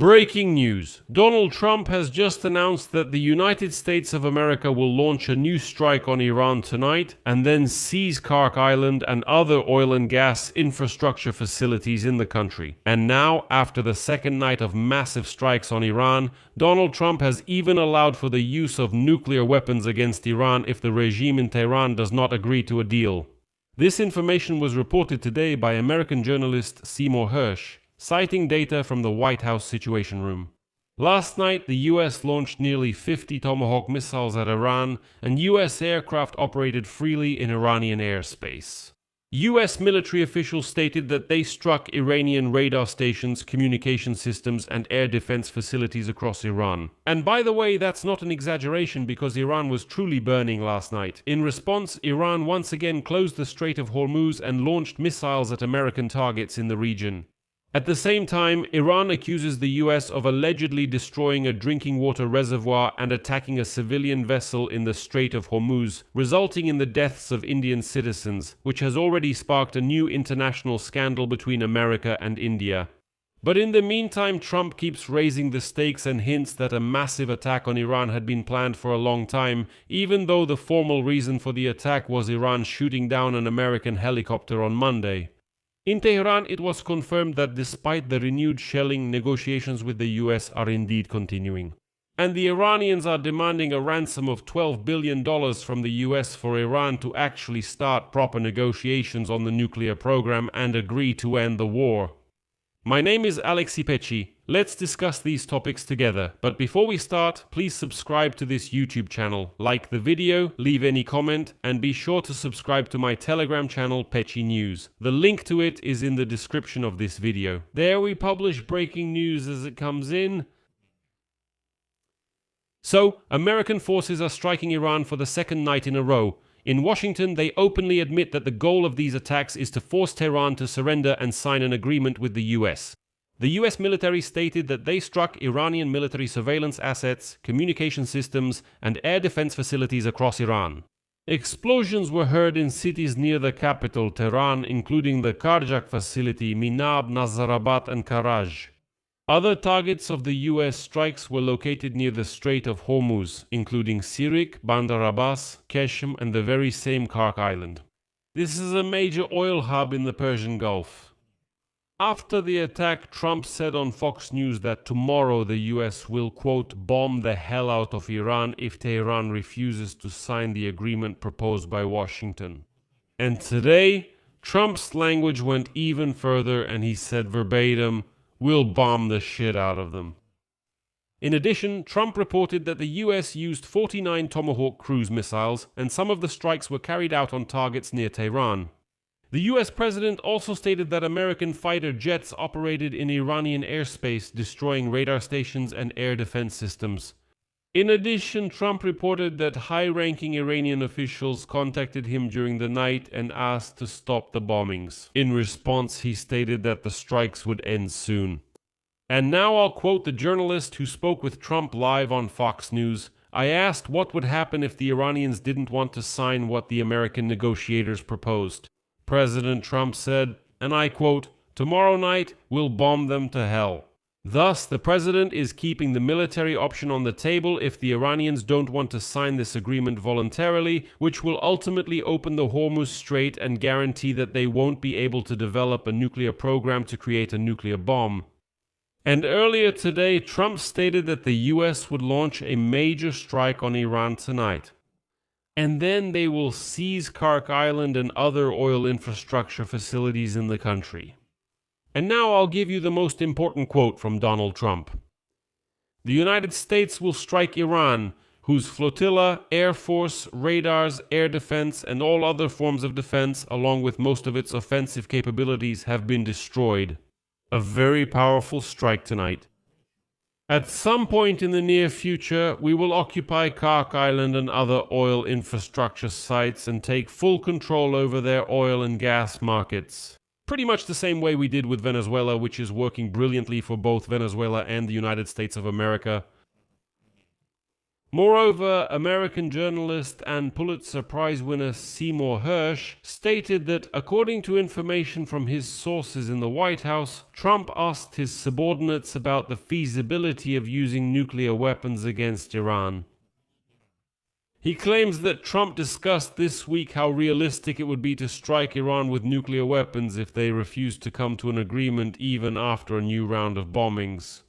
Breaking news. Donald Trump has just announced that the United States of America will launch a new strike on Iran tonight and then seize Kark Island and other oil and gas infrastructure facilities in the country. And now, after the second night of massive strikes on Iran, Donald Trump has even allowed for the use of nuclear weapons against Iran if the regime in Tehran does not agree to a deal. This information was reported today by American journalist Seymour Hersh, citing data from the White House Situation Room. Last night, the US launched nearly 50 Tomahawk missiles at Iran, and US aircraft operated freely in Iranian airspace. US military officials stated that they struck Iranian radar stations, communication systems, and air defense facilities across Iran. And by the way, that's not an exaggeration because Iran was truly burning last night. In response, Iran once again closed the Strait of Hormuz and launched missiles at American targets in the region. At the same time, Iran accuses the US of allegedly destroying a drinking water reservoir and attacking a civilian vessel in the Strait of Hormuz, resulting in the deaths of Indian citizens, which has already sparked a new international scandal between America and India. But in the meantime, Trump keeps raising the stakes and hints that a massive attack on Iran had been planned for a long time, even though the formal reason for the attack was Iran shooting down an American helicopter on Monday. In Tehran, it was confirmed that despite the renewed shelling, negotiations with the US are indeed continuing. And the Iranians are demanding a ransom of $12 billion from the US for Iran to actually start proper negotiations on the nuclear program and agree to end the war. My name is Pechiy. Let's discuss these topics together. But before we start, please subscribe to this YouTube channel, like the video, leave any comment, and be sure to subscribe to my Telegram channel Pechiy News. The link to it is in the description of this video. There we publish breaking news as it comes in. So, American forces are striking Iran for the second night in a row. In Washington, they openly admit that the goal of these attacks is to force Tehran to surrender and sign an agreement with the US. The US military stated that they struck Iranian military surveillance assets, communication systems, and air defense facilities across Iran. Explosions were heard in cities near the capital, Tehran, including the Karjak facility, Minab, Nazarabad, and Karaj. Other targets of the US strikes were located near the Strait of Hormuz, including Sirik, Bandar Abbas, Keshem, and the very same Kark Island. This is a major oil hub in the Persian Gulf. After the attack, Trump said on Fox News that tomorrow the US will, quote, bomb the hell out of Iran if Tehran refuses to sign the agreement proposed by Washington. And today, Trump's language went even further and he said verbatim, "We'll bomb the shit out of them." In addition, Trump reported that the US used 49 Tomahawk cruise missiles, and some of the strikes were carried out on targets near Tehran. The US president also stated that American fighter jets operated in Iranian airspace, destroying radar stations and air defense systems. In addition, Trump reported that high-ranking Iranian officials contacted him during the night and asked to stop the bombings. In response, he stated that the strikes would end soon. And now I'll quote the journalist who spoke with Trump live on Fox News. "I asked what would happen if the Iranians didn't want to sign what the American negotiators proposed. President Trump said, and I quote, 'Tomorrow night, we'll bomb them to hell.' Thus, the president is keeping the military option on the table if the Iranians don't want to sign this agreement voluntarily, which will ultimately open the Hormuz Strait and guarantee that they won't be able to develop a nuclear program to create a nuclear bomb. And earlier today, Trump stated that the US would launch a major strike on Iran tonight. And then they will seize Kark Island and other oil infrastructure facilities in the country. And now I'll give you the most important quote from Donald Trump. The United States will strike Iran, whose flotilla, air force, radars, air defense, and all other forms of defense, along with most of its offensive capabilities, have been destroyed. A very powerful strike tonight. At some point in the near future, we will occupy Kark Island and other oil infrastructure sites and take full control over their oil and gas markets. Pretty much the same way we did with Venezuela, which is working brilliantly for both Venezuela and the United States of America. Moreover, American journalist and Pulitzer Prize winner Seymour Hersh stated that, according to information from his sources in the White House, Trump asked his subordinates about the feasibility of using nuclear weapons against Iran. He claims that Trump discussed this week how realistic it would be to strike Iran with nuclear weapons if they refused to come to an agreement even after a new round of bombings.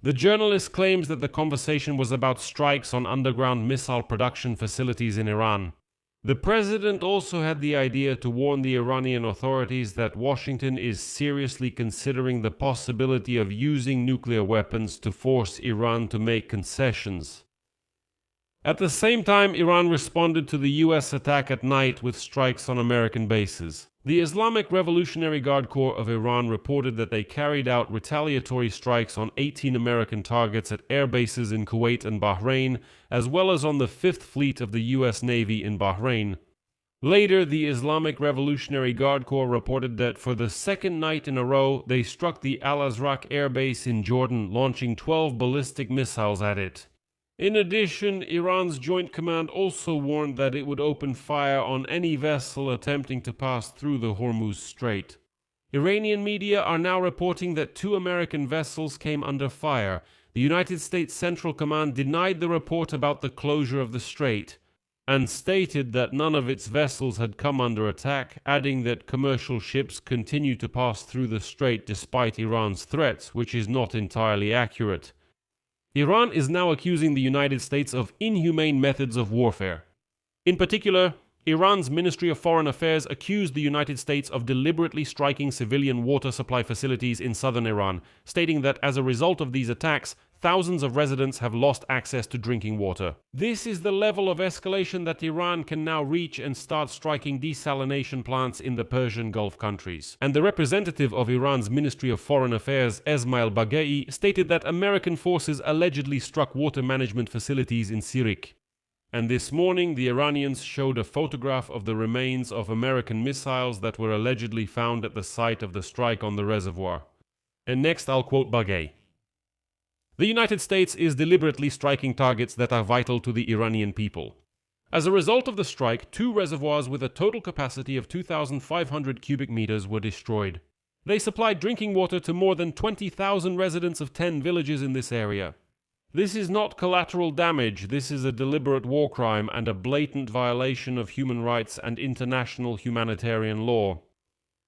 The journalist claims that the conversation was about strikes on underground missile production facilities in Iran. The president also had the idea to warn the Iranian authorities that Washington is seriously considering the possibility of using nuclear weapons to force Iran to make concessions. At the same time, Iran responded to the US attack at night with strikes on American bases. The Islamic Revolutionary Guard Corps of Iran reported that they carried out retaliatory strikes on 18 American targets at air bases in Kuwait and Bahrain, as well as on the Fifth Fleet of the US Navy in Bahrain. Later, the Islamic Revolutionary Guard Corps reported that for the second night in a row, they struck the Al-Azraq air base in Jordan, launching 12 ballistic missiles at it. In addition, Iran's Joint Command also warned that it would open fire on any vessel attempting to pass through the Hormuz Strait. Iranian media are now reporting that 2 American vessels came under fire. The United States Central Command denied the report about the closure of the strait and stated that none of its vessels had come under attack, adding that commercial ships continue to pass through the strait despite Iran's threats, which is not entirely accurate. Iran is now accusing the United States of inhumane methods of warfare. In particular, Iran's Ministry of Foreign Affairs accused the United States of deliberately striking civilian water supply facilities in southern Iran, stating that as a result of these attacks, thousands of residents have lost access to drinking water. This is the level of escalation that Iran can now reach and start striking desalination plants in the Persian Gulf countries. And the representative of Iran's Ministry of Foreign Affairs, Esmail Baghaei, stated that American forces allegedly struck water management facilities in Sirik. And this morning, the Iranians showed a photograph of the remains of American missiles that were allegedly found at the site of the strike on the reservoir. And next I'll quote Baghaei. The United States is deliberately striking targets that are vital to the Iranian people. As a result of the strike, 2 reservoirs with a total capacity of 2,500 cubic meters were destroyed. They supplied drinking water to more than 20,000 residents of 10 villages in this area. This is not collateral damage, this is a deliberate war crime and a blatant violation of human rights and international humanitarian law.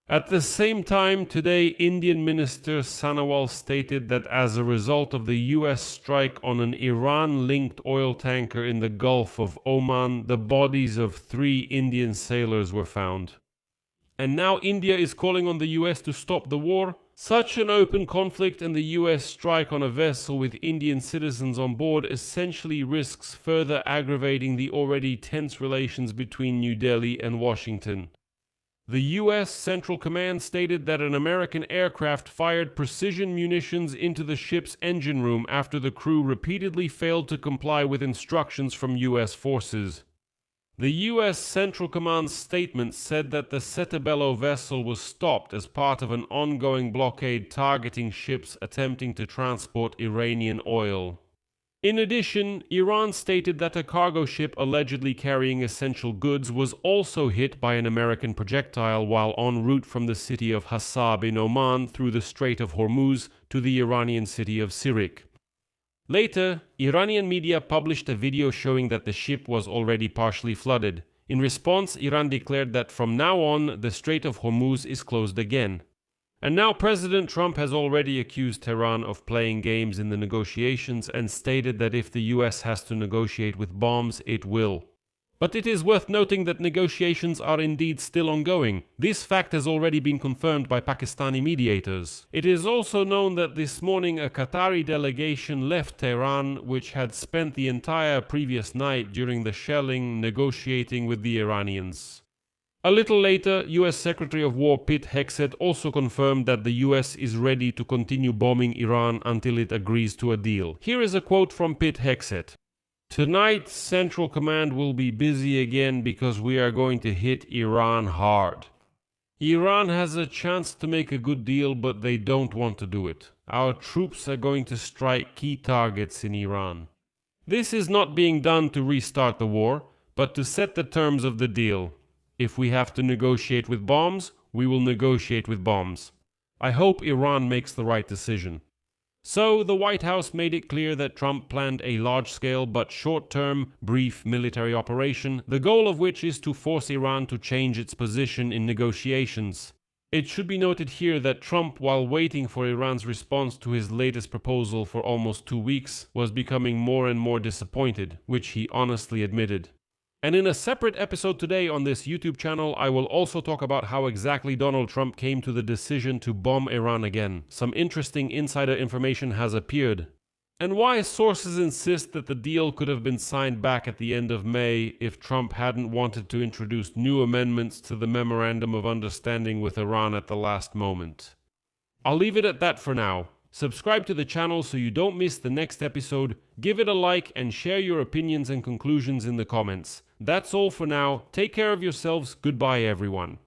At the same time, today, Indian Minister Sanawal stated that as a result of the US strike on an Iran-linked oil tanker in the Gulf of Oman, the bodies of 3 Indian sailors were found. And now India is calling on the US to stop the war? Such an open conflict and the US strike on a vessel with Indian citizens on board essentially risks further aggravating the already tense relations between New Delhi and Washington. The US Central Command stated that an American aircraft fired precision munitions into the ship's engine room after the crew repeatedly failed to comply with instructions from US forces. The US Central Command's statement said that the Setabello vessel was stopped as part of an ongoing blockade targeting ships attempting to transport Iranian oil. In addition, Iran stated that a cargo ship allegedly carrying essential goods was also hit by an American projectile while en route from the city of Hassab in Oman through the Strait of Hormuz to the Iranian city of Sirik. Later, Iranian media published a video showing that the ship was already partially flooded. In response, Iran declared that from now on, the Strait of Hormuz is closed again. And now President Trump has already accused Tehran of playing games in the negotiations and stated that if the US has to negotiate with bombs, it will. But it is worth noting that negotiations are indeed still ongoing. This fact has already been confirmed by Pakistani mediators. It is also known that this morning a Qatari delegation left Tehran, which had spent the entire previous night during the shelling negotiating with the Iranians. A little later, US Secretary of War Pete Hegseth also confirmed that the US is ready to continue bombing Iran until it agrees to a deal. Here is a quote from Pete Hegseth. "Tonight, Central Command will be busy again because we are going to hit Iran hard. Iran has a chance to make a good deal, but they don't want to do it. Our troops are going to strike key targets in Iran." This is not being done to restart the war, but to set the terms of the deal. If we have to negotiate with bombs, we will negotiate with bombs. I hope Iran makes the right decision. So, the White House made it clear that Trump planned a large-scale but short-term, brief military operation, the goal of which is to force Iran to change its position in negotiations. It should be noted here that Trump, while waiting for Iran's response to his latest proposal for almost 2 weeks, was becoming more and more disappointed, which he honestly admitted. And in a separate episode today on this YouTube channel, I will also talk about how exactly Donald Trump came to the decision to bomb Iran again. Some interesting insider information has appeared. And why sources insist that the deal could have been signed back at the end of May if Trump hadn't wanted to introduce new amendments to the Memorandum of Understanding with Iran at the last moment. I'll leave it at that for now. Subscribe to the channel so you don't miss the next episode, give it a like, and share your opinions and conclusions in the comments. That's all for now. Take care of yourselves. Goodbye, everyone.